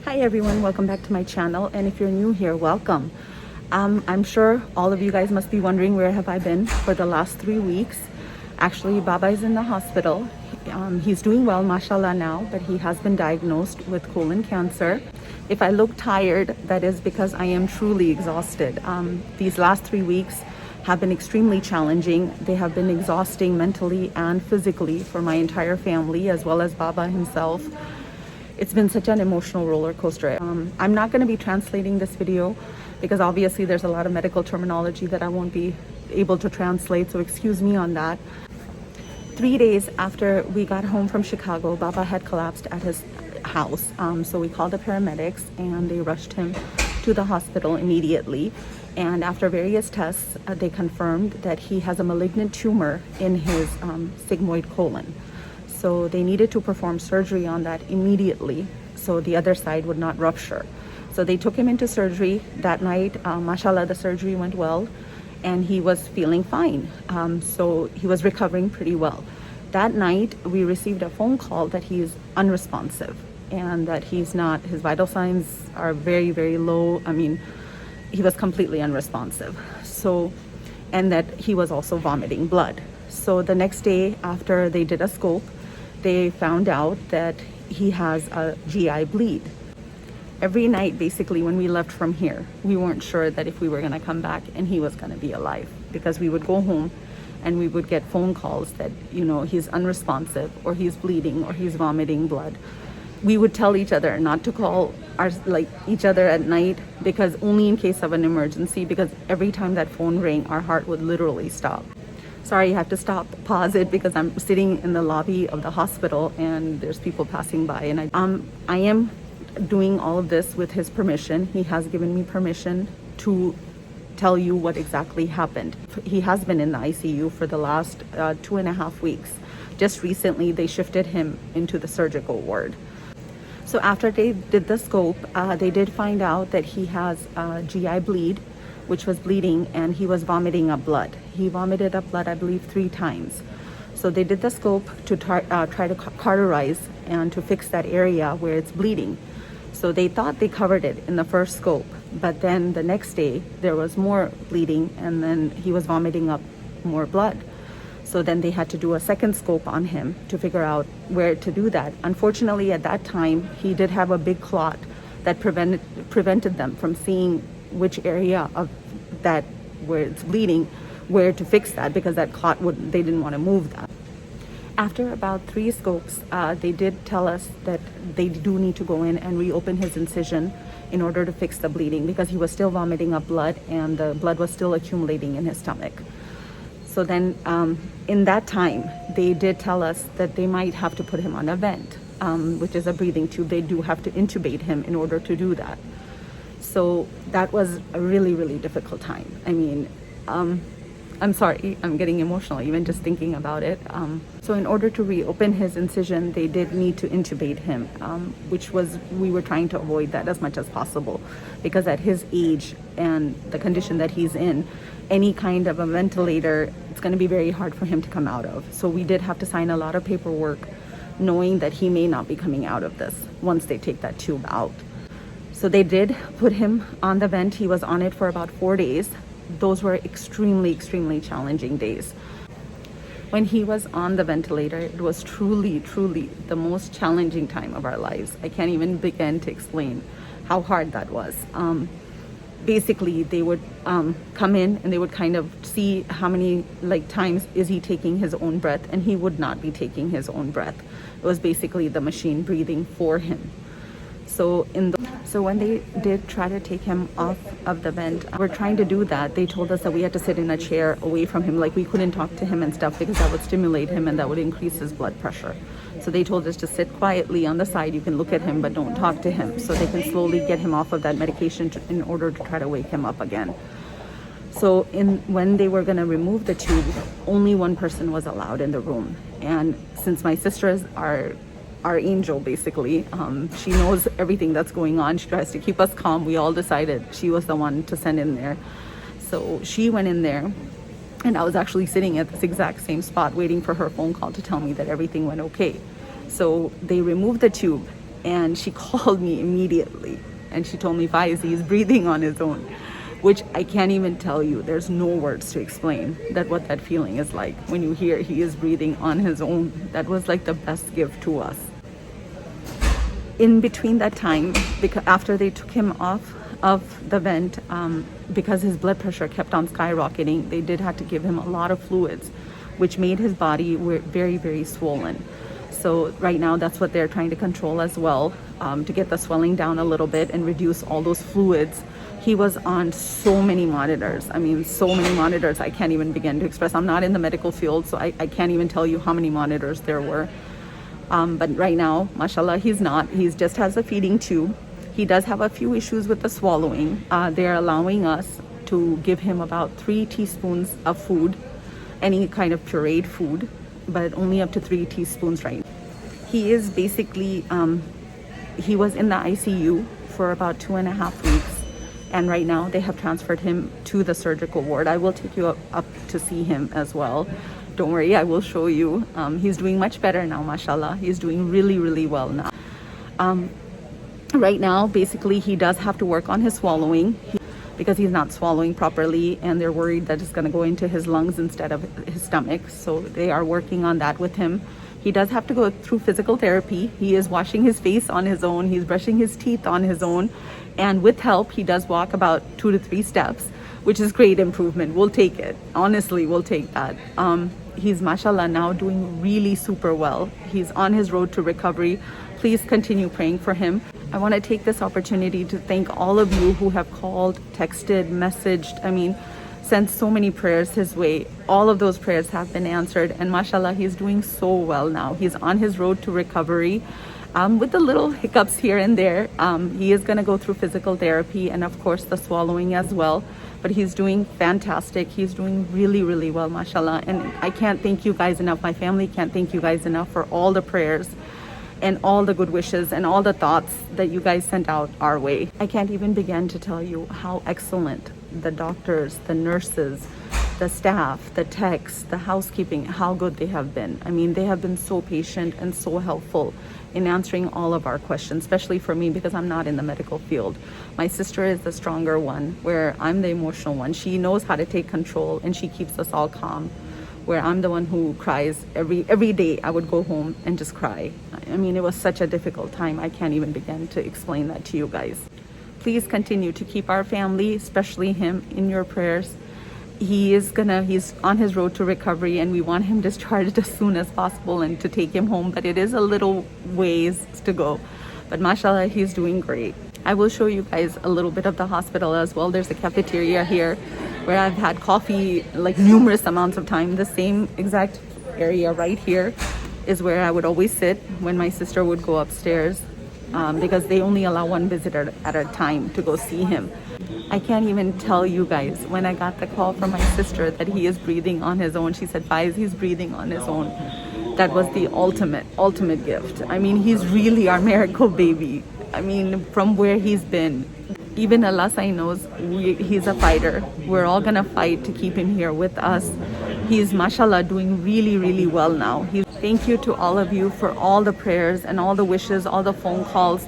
Hi everyone, welcome back to my channel, and if you're new here, welcome. I'm sure all of you guys must be wondering where have I been for the last 3 weeks. Actually, Baba is in the hospital. He's doing well, mashallah, now, but he has been diagnosed with colon cancer. If I look tired, that is because I am truly exhausted. These last 3 weeks have been extremely challenging. They have been exhausting mentally and physically for my entire family, as well as Baba himself. It's been such an emotional roller coaster. I'm not going to be translating this video because obviously there's a lot of medical terminology that I won't be able to translate, so excuse me on that. 3 days after we got home from Chicago, Baba had collapsed at his house. So we called the paramedics and they rushed him to the hospital immediately. And after various tests, they confirmed that he has a malignant tumor in his sigmoid colon. So they needed to perform surgery on that immediately so the other side would not rupture. So they took him into surgery that night. Mashallah, the surgery went well and he was feeling fine. So he was recovering pretty well. That night, we received a phone call that he is unresponsive and that his vital signs are very, very low. I mean, he was completely unresponsive. So, and that he was also vomiting blood. So the next day after they did a scope, they found out that he has a GI bleed. Every night, basically, when we left from here, we weren't sure that if we were going to come back and he was going to be alive, because we would go home and we would get phone calls that, you know, he's unresponsive or he's bleeding or he's vomiting blood. We would tell each other not to call each other at night, because only in case of an emergency, because every time that phone rang, our heart would literally stop. Sorry, I have to pause it because I'm sitting in the lobby of the hospital and there's people passing by, and I am doing all of this with his permission. He has given me permission to tell you what exactly happened. He has been in the ICU for the last 2.5 weeks. Just recently, they shifted him into the surgical ward. So after they did the scope, they did find out that he has a GI bleed, which was bleeding, and he was vomiting up blood. He vomited up blood, I believe, 3 times. So they did the scope to try to cauterize and to fix that area where it's bleeding. So they thought they covered it in the first scope, but then the next day there was more bleeding and then he was vomiting up more blood. So then they had to do a second scope on him to figure out where to do that. Unfortunately, at that time, he did have a big clot that prevented them from seeing which area of that where it's bleeding, where to fix that, because that clot they didn't want to move that. After about 3 scopes, they did tell us that they do need to go in and reopen his incision in order to fix the bleeding, because he was still vomiting up blood and the blood was still accumulating in his stomach. So then in that time, they did tell us that they might have to put him on a vent, which is a breathing tube. They do have to intubate him in order to do that. So that was a really, really difficult time. I mean, I'm sorry, I'm getting emotional even just thinking about it. So in order to reopen his incision, they did need to intubate him, which we were trying to avoid that as much as possible, because at his age and the condition that he's in, any kind of a ventilator, it's going to be very hard for him to come out of. So we did have to sign a lot of paperwork knowing that he may not be coming out of this once they take that tube out. So they did put him on the vent. He was on it for about 4 days. Those were extremely, extremely challenging days. When he was on the ventilator, it was truly, truly the most challenging time of our lives. I can't even begin to explain how hard that was. Basically, they would come in and they would kind of see how many times is he taking his own breath, and he would not be taking his own breath. It was basically the machine breathing for him. So when they did try to take him off of the vent, we're trying to do that. They told us that we had to sit in a chair away from him, like we couldn't talk to him and stuff, because that would stimulate him and that would increase his blood pressure. So they told us to sit quietly on the side. You can look at him, but don't talk to him, so they can slowly get him off of that medication in order to try to wake him up again. So when they were going to remove the tube, only one person was allowed in the room. And since my sister is our angel, basically, she knows everything that's going on. She tries to keep us calm. We all decided she was the one to send in there. So she went in there, and I was actually sitting at this exact same spot waiting for her phone call to tell me that everything went okay. So they removed the tube and she called me immediately and she told me, Faiza, he's breathing on his own, which I can't even tell you. There's no words to explain that what that feeling is like when you hear he is breathing on his own. That was like the best gift to us. In between that time, because after they took him off of the vent, because his blood pressure kept on skyrocketing, they did have to give him a lot of fluids, which made his body very, very swollen. So right now, that's what they're trying to control as well, to get the swelling down a little bit and reduce all those fluids. He was on so many monitors. I mean, so many monitors, I can't even begin to express. I'm not in the medical field, so I can't even tell you how many monitors there were. But right now, mashallah, he's not. He just has a feeding tube. He does have a few issues with the swallowing. They're allowing us to give him about 3 teaspoons of food, any kind of pureed food, but only up to 3 teaspoons right now. He is basically, he was in the ICU for about 2.5 weeks. And right now they have transferred him to the surgical ward. I will take you up to see him as well. Don't worry, I will show you. He's doing much better now, mashallah. He's doing really, really well now. Right now, basically, he does have to work on his swallowing because he's not swallowing properly, and they're worried that it's going to go into his lungs instead of his stomach. So they are working on that with him. He does have to go through physical therapy. He is washing his face on his own. He's brushing his teeth on his own. And with help, he does walk about 2 to 3 steps, which is great improvement. We'll take it. Honestly, we'll take that. He's, mashallah, now doing really super well. He's on his road to recovery. Please continue praying for him. I want to take this opportunity to thank all of you who have called, texted, messaged. I mean, sent so many prayers his way. All of those prayers have been answered, and mashallah, he's doing so well now. He's on his road to recovery, with the little hiccups here and there. He is going to go through physical therapy and of course the swallowing as well, but he's doing fantastic. He's doing really, really well, mashallah. And I can't thank you guys enough. My family can't thank you guys enough for all the prayers and all the good wishes and all the thoughts that you guys sent out our way. I can't even begin to tell you how excellent the doctors, the nurses, the staff, the techs, the housekeeping, how good they have been. I mean, they have been so patient and so helpful in answering all of our questions, especially for me because I'm not in the medical field. My sister is the stronger one, where I'm the emotional one. She knows how to take control and she keeps us all calm, where I'm the one who cries every day. I would go home and just cry. I mean, it was such a difficult time. I can't even begin to explain that to you guys. Please continue to keep our family, especially him, in your prayers. He's on his road to recovery, and we want him discharged as soon as possible and to take him home, but it is a little ways to go. But mashallah, he's doing great. I will show you guys a little bit of the hospital as well. There's a cafeteria here where I've had coffee like numerous amounts of time. The same exact area right here is where I would always sit when my sister would go upstairs, because they only allow one visitor at a time to go see him. I can't even tell you guys, when I got the call from my sister that he is breathing on his own, she said, Faiz, he's breathing on his own. That was the ultimate gift. I mean, he's really our miracle baby. I mean, from where he's been, even Allah knows he's a fighter. We're all gonna fight to keep him here with us. He's, mashallah, doing really, really well now. Thank you to all of you for all the prayers and all the wishes, all the phone calls.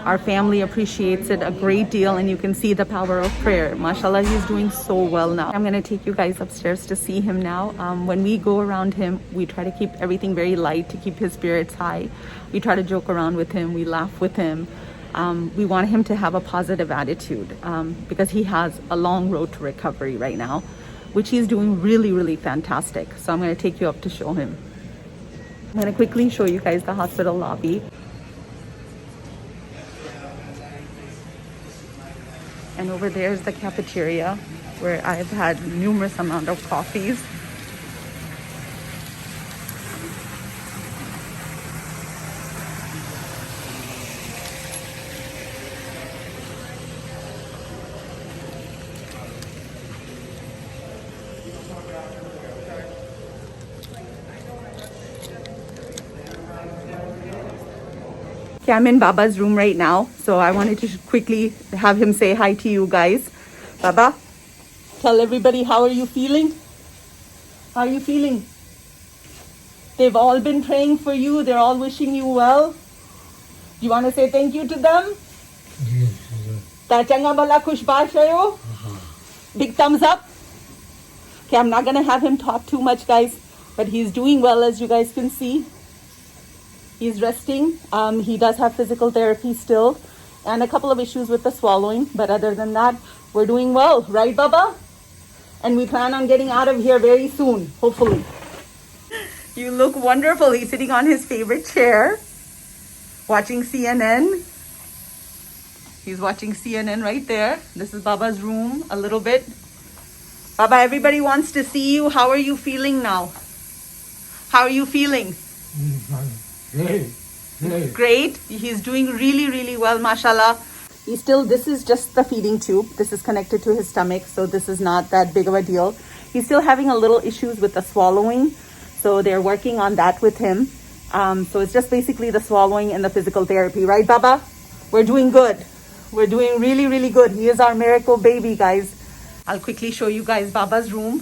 Our family appreciates it a great deal, and you can see the power of prayer. Mashallah, he's doing so well now. I'm gonna take you guys upstairs to see him now. When we go around him, we try to keep everything very light to keep his spirits high. We try to joke around with him, we laugh with him. We want him to have a positive attitude, because he has a long road to recovery right now, which he's doing really, really fantastic. So I'm gonna take you up to show him. I'm gonna quickly show you guys the hospital lobby. And over there is the cafeteria where I've had numerous amount of coffees. Okay, I'm in Baba's room right now, so I wanted to quickly have him say hi to you guys. Baba, tell everybody, how are you feeling? How are you feeling? They've all been praying for you. They're all wishing you well. You want to say thank you to them? Ta changa bala khush baat kayo? Big thumbs up. Okay, I'm not going to have him talk too much, guys, but he's doing well, as you guys can see. He's resting. He does have physical therapy still and a couple of issues with the swallowing, but other than that, we're doing well, right, Baba? And we plan on getting out of here very soon, hopefully. You look wonderful. He's sitting on his favorite chair, watching CNN. He's watching CNN right there. This is Baba's room a little bit. Baba, everybody wants to see you. How are you feeling now? How are you feeling? Great. He's doing really, really well, mashallah. This is just the feeding tube. This is connected to his stomach, so this is not that big of a deal. He's still having a little issues with the swallowing, so they're working on that with him. So it's just basically the swallowing and the physical therapy, right, Baba? We're doing good. We're doing really, really good. He is our miracle baby, guys. I'll quickly show you guys Baba's room.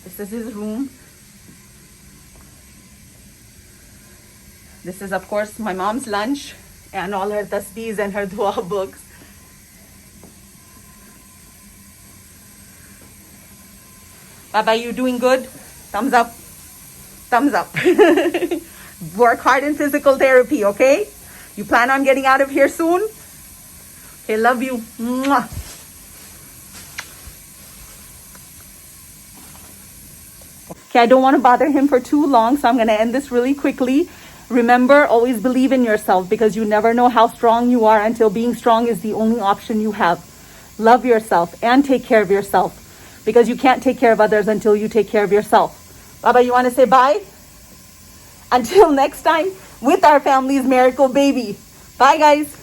This is his room. This is, of course, my mom's lunch and all her tasbees and her dua books. Baba, you doing good? Thumbs up. Thumbs up. Work hard in physical therapy, okay? You plan on getting out of here soon? Okay, love you. Mwah. Okay, I don't want to bother him for too long, so I'm going to end this really quickly. Remember, always believe in yourself, because you never know how strong you are until being strong is the only option you have. Love yourself and take care of yourself, because you can't take care of others until you take care of yourself. Baba, you want to say bye? Until next time with our family's miracle baby. Bye, guys.